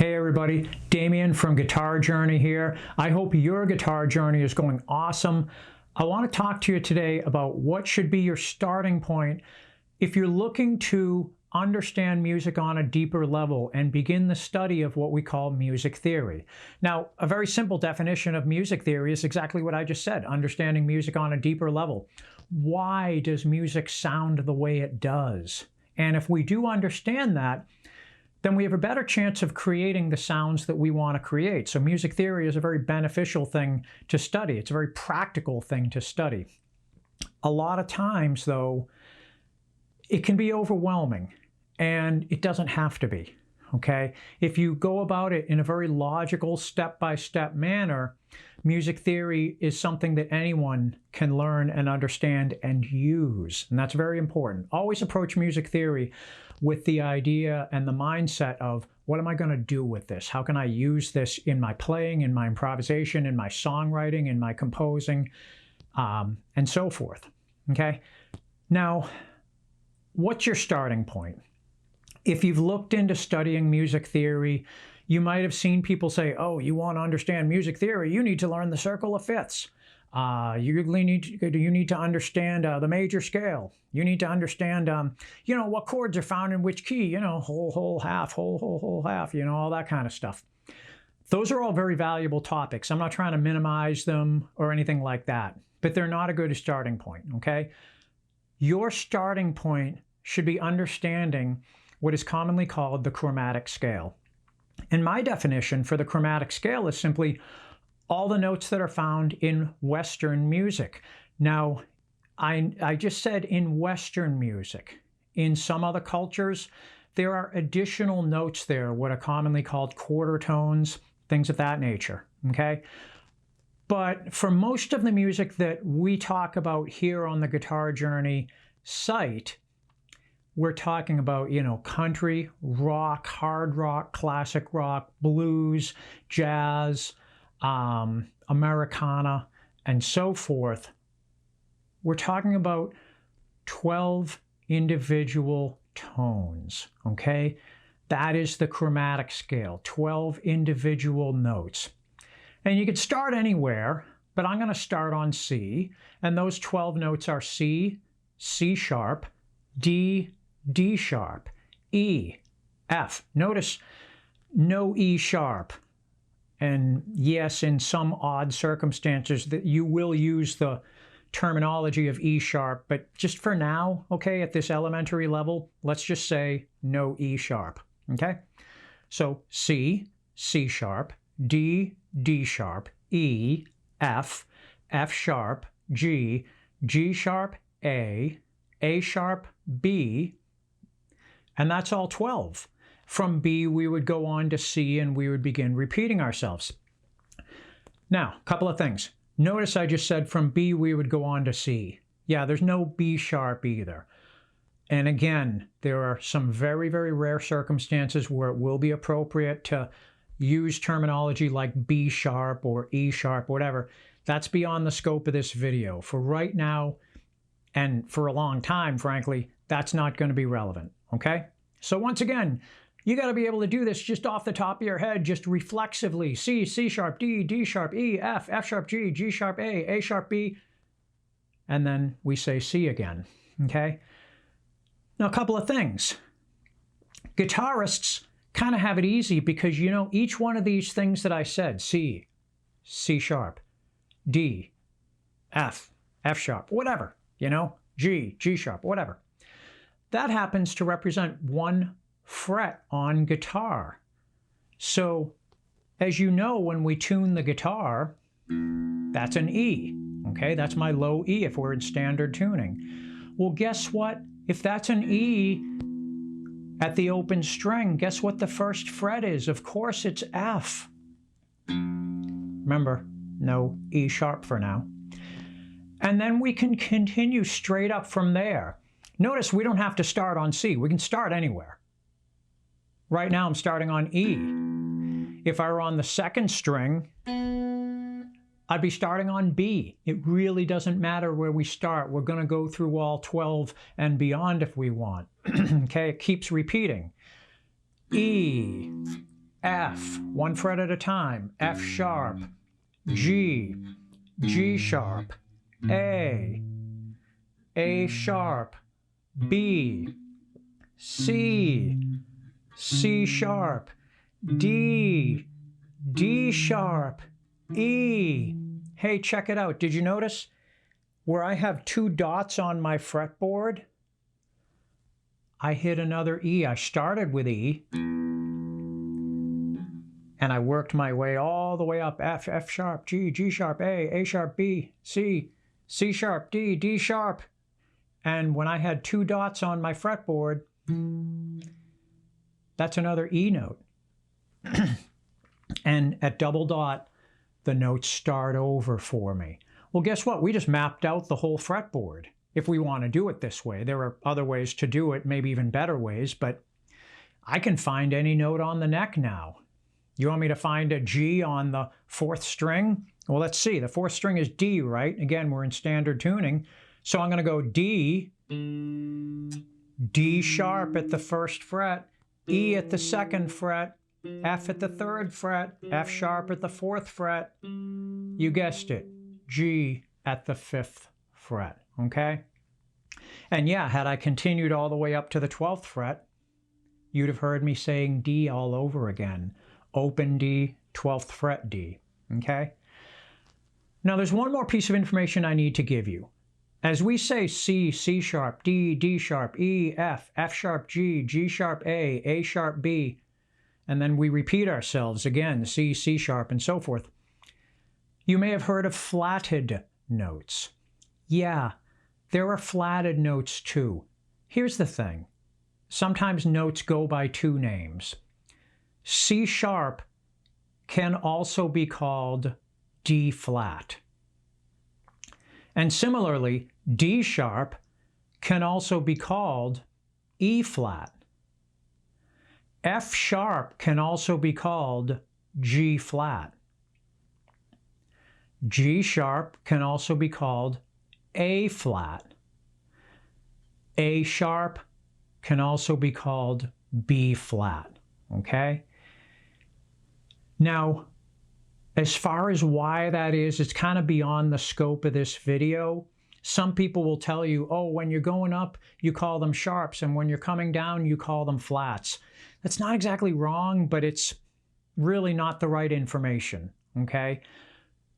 Hey everybody, Damien from Guitar Journey here. I hope your guitar journey is going awesome. I want to talk to you today about what should be your starting point if you're looking to understand music on a deeper level and begin the study of what we call music theory. Now, a very simple definition of music theory is exactly what I just said, understanding music on a deeper level. Why does music sound the way it does? And if we do understand that, then we have a better chance of creating the sounds that we want to create. So music theory is a very beneficial thing to study. It's a very practical thing to study. A lot of times, though, it can be overwhelming, and it doesn't have to be, okay? If you go about it in a very logical, step-by-step manner, music theory is something that anyone can learn and understand and use, and that's very important. Always approach music theory with the idea and the mindset of, what am I going to do with this? How can I use this in my playing, in my improvisation, in my songwriting, in my composing, and so forth, okay? Now, what's your starting point? If you've looked into studying music theory, you might have seen people say, oh, you want to understand music theory, you need to learn the circle of fifths. You need to understand the major scale. You need to understand, what chords are found in which key, whole, half, whole, half, all that kind of stuff. Those are all very valuable topics. I'm not trying to minimize them or anything like that, but they're not a good starting point, okay? Your starting point should be understanding what is commonly called the chromatic scale. And my definition for the chromatic scale is simply all the notes that are found in Western music. Now, I just said in Western music. In some other cultures, there are additional notes there, what are commonly called quarter tones, things of that nature, okay? But for most of the music that we talk about here on the Guitar Journey site, we're talking about, country, rock, hard rock, classic rock, blues, jazz, Americana, and so forth. We're talking about 12 individual tones, okay? That is the chromatic scale, 12 individual notes. And you could start anywhere, but I'm going to start on C, and those 12 notes are C, C sharp, D, D sharp, E, F. Notice no E sharp. And yes, in some odd circumstances that you will use the terminology of E sharp, but just for now, okay, at this elementary level, let's just say no E sharp, okay? So C, C sharp, D, D sharp, E, F, F sharp, G, G sharp, A sharp, B, and that's all 12. From B, we would go on to C, and we would begin repeating ourselves. Now, a couple of things. Notice I just said from B, we would go on to C. Yeah, there's no B sharp either. And again, there are some very, very rare circumstances where it will be appropriate to use terminology like B sharp or E sharp, whatever. That's beyond the scope of this video. For right now, and for a long time, frankly, that's not going to be relevant, okay? So once again, you got to be able to do this just off the top of your head, just reflexively. C, C sharp, D, D sharp, E, F, F sharp, G, G sharp, A sharp, B, and then we say C again, okay? Now, a couple of things. Guitarists kind of have it easy because, each one of these things that I said, C, C sharp, D, F, F sharp, whatever, G, G sharp, whatever. That happens to represent one fret on guitar. So, as you know, when we tune the guitar, that's an E, okay? That's my low E if we're in standard tuning. Well, guess what? If that's an E at the open string, guess what the first fret is? Of course, it's F. Remember, no E sharp for now. And then we can continue straight up from there. Notice we don't have to start on C. We can start anywhere. Right now I'm starting on E. If I were on the second string, I'd be starting on B. It really doesn't matter where we start. We're going to go through all 12 and beyond if we want. Okay, it keeps repeating. E, F, one fret at a time, F sharp, G, G sharp, A sharp, B, C, C sharp, D, D sharp, E. Hey, check it out. Did you notice where I have two dots on my fretboard? I hit another E. I started with E, and I worked my way all the way up. F, F sharp, G, G sharp, A sharp, B, C, C sharp, D, D sharp. And when I had two dots on my fretboard, that's another E note. And at double dot, the notes start over for me. Well, guess what? We just mapped out the whole fretboard. If we want to do it this way, there are other ways to do it, maybe even better ways, but I can find any note on the neck now. You want me to find a G on the fourth string? Well, let's see. The fourth string is D, right? Again, we're in standard tuning. So I'm going to go D, D sharp at the first fret, E at the second fret, F at the third fret, F sharp at the fourth fret. You guessed it, G at the fifth fret, okay? And yeah, had I continued all the way up to the 12th fret, you'd have heard me saying D all over again. Open D, 12th fret D, okay? Now there's one more piece of information I need to give you. As we say C, C sharp, D, D sharp, E, F, F sharp, G, G sharp, A sharp, B, and then we repeat ourselves again, C, C sharp, and so forth. You may have heard of flatted notes. Yeah, there are flatted notes too. Here's the thing. Sometimes notes go by two names. C sharp can also be called D flat. And similarly, D sharp can also be called E flat. F sharp can also be called G flat. G sharp can also be called A flat. A sharp can also be called B flat, okay? Now, as far as why that is, it's kind of beyond the scope of this video. Some people will tell you, oh, when you're going up, you call them sharps, and when you're coming down, you call them flats. That's not exactly wrong, but it's really not the right information, okay?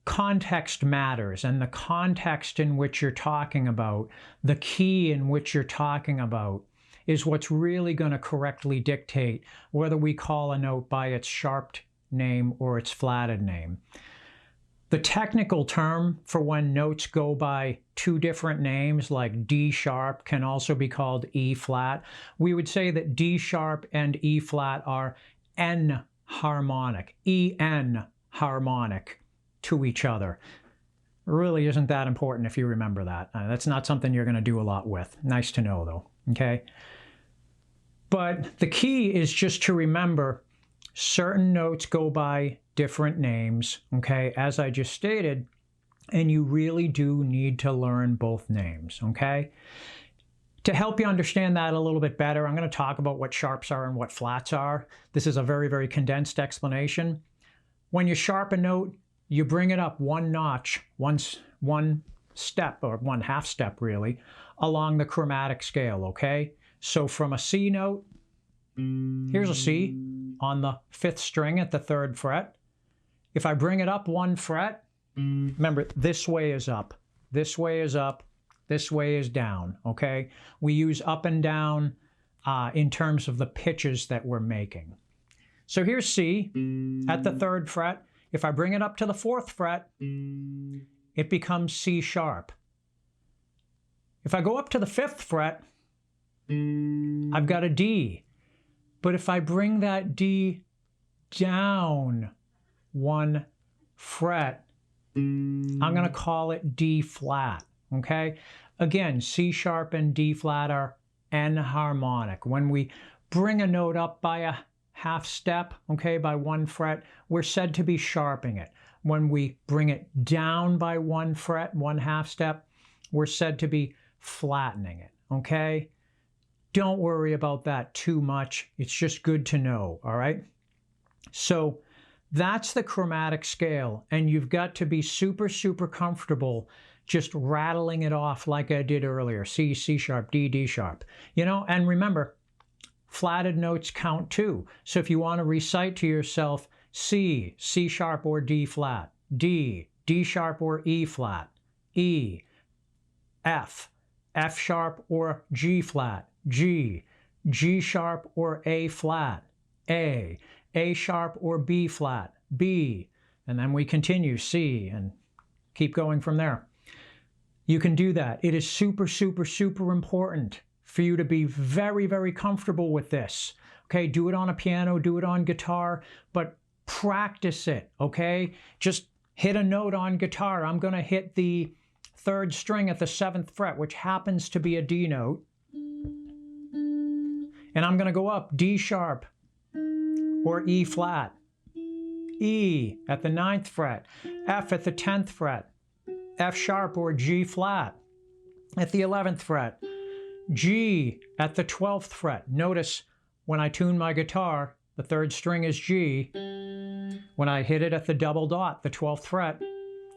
Context matters, and the context in which you're talking about, the key in which you're talking about, is what's really going to correctly dictate whether we call a note by its sharped name or its flatted name. The technical term for when notes go by two different names, like D sharp can also be called E flat, we would say that D sharp and E flat are N harmonic, En harmonic to each other. It really isn't that important if you remember that. That's not something you're going to do a lot with. Nice to know though, okay? But the key is just to remember certain notes go by different names, okay, as I just stated, and you really do need to learn both names, okay? To help you understand that a little bit better, I'm going to talk about what sharps are and what flats are. This is a very, very condensed explanation. When you sharp a note, you bring it up one notch, one step, or one half step really, along the chromatic scale, okay? So from a C note, here's a C on the 5th string at the 3rd fret. If I bring it up one fret, remember, this way is up, this way is up, this way is down, okay? We use up and down in terms of the pitches that we're making. So here's C at the 3rd fret. If I bring it up to the 4th fret, it becomes C sharp. If I go up to the 5th fret, I've got a D. But if I bring that D down one fret, I'm going to call it D flat, okay? Again, C sharp and D flat are N harmonic. When we bring a note up by a half step, okay, by one fret, we're said to be sharping it. When we bring it down by one fret, one half step, we're said to be flattening it, okay? Don't worry about that too much. It's just good to know, all right? So that's the chromatic scale, and you've got to be super, super comfortable just rattling it off like I did earlier. C, C sharp, D, D sharp. You know, and remember, flatted notes count too. So if you want to recite to yourself C, C sharp or D flat, D, D sharp or E flat, E, F, F sharp or G flat, G, G sharp or A flat, A sharp or B flat, B, and then we continue C and keep going from there. You can do that. It is super, super, super important for you to be very, very comfortable with this. Okay, do it on a piano, do it on guitar, but practice it, okay? Just hit a note on guitar. I'm gonna hit the 3rd string at the 7th fret, which happens to be a D note. And I'm gonna go up D sharp or E flat, E at the 9th fret, F at the 10th fret, F sharp or G flat at the 11th fret, G at the 12th fret. Notice when I tune my guitar, the 3rd string is G. When I hit it at the double dot, the 12th fret,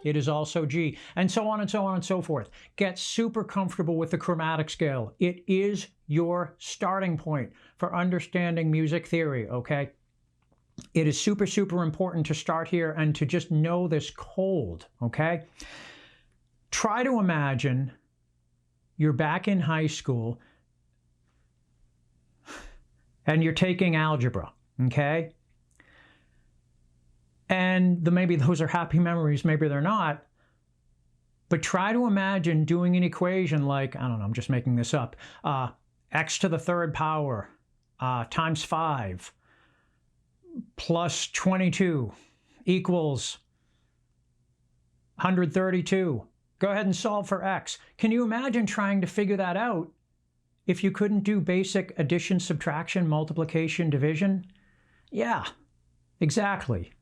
it is also G, and so on and so on and so forth. Get super comfortable with the chromatic scale. It is your starting point for understanding music theory, okay? It is super, super important to start here and to just know this cold, okay? Try to imagine you're back in high school and you're taking algebra, okay? And maybe those are happy memories, maybe they're not. But try to imagine doing an equation like, I don't know, I'm just making this up, x to the 3rd power times 5 plus 22 equals 132. Go ahead and solve for x. Can you imagine trying to figure that out if you couldn't do basic addition, subtraction, multiplication, division? Yeah, exactly.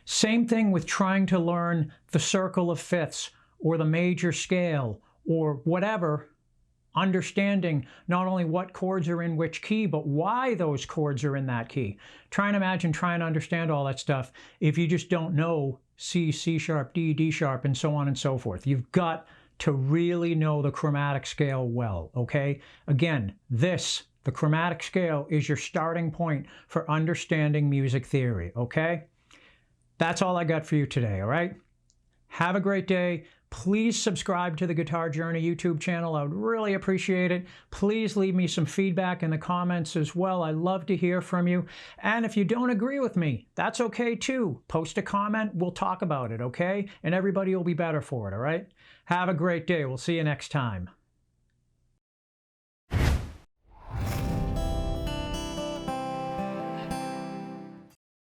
Same thing with trying to learn the circle of fifths or the major scale or whatever, understanding not only what chords are in which key, but why those chords are in that key. Try and imagine trying to understand all that stuff if you just don't know C, C sharp, D, D sharp, and so on and so forth. You've got to really know the chromatic scale well, okay? Again, the chromatic scale is your starting point for understanding music theory, okay? That's all I got for you today, all right? Have a great day. Please subscribe to the Guitar Journey YouTube channel. I would really appreciate it. Please leave me some feedback in the comments as well. I love to hear from you. And if you don't agree with me, that's okay too. Post a comment. We'll talk about it, okay? And everybody will be better for it, all right? Have a great day. We'll see you next time.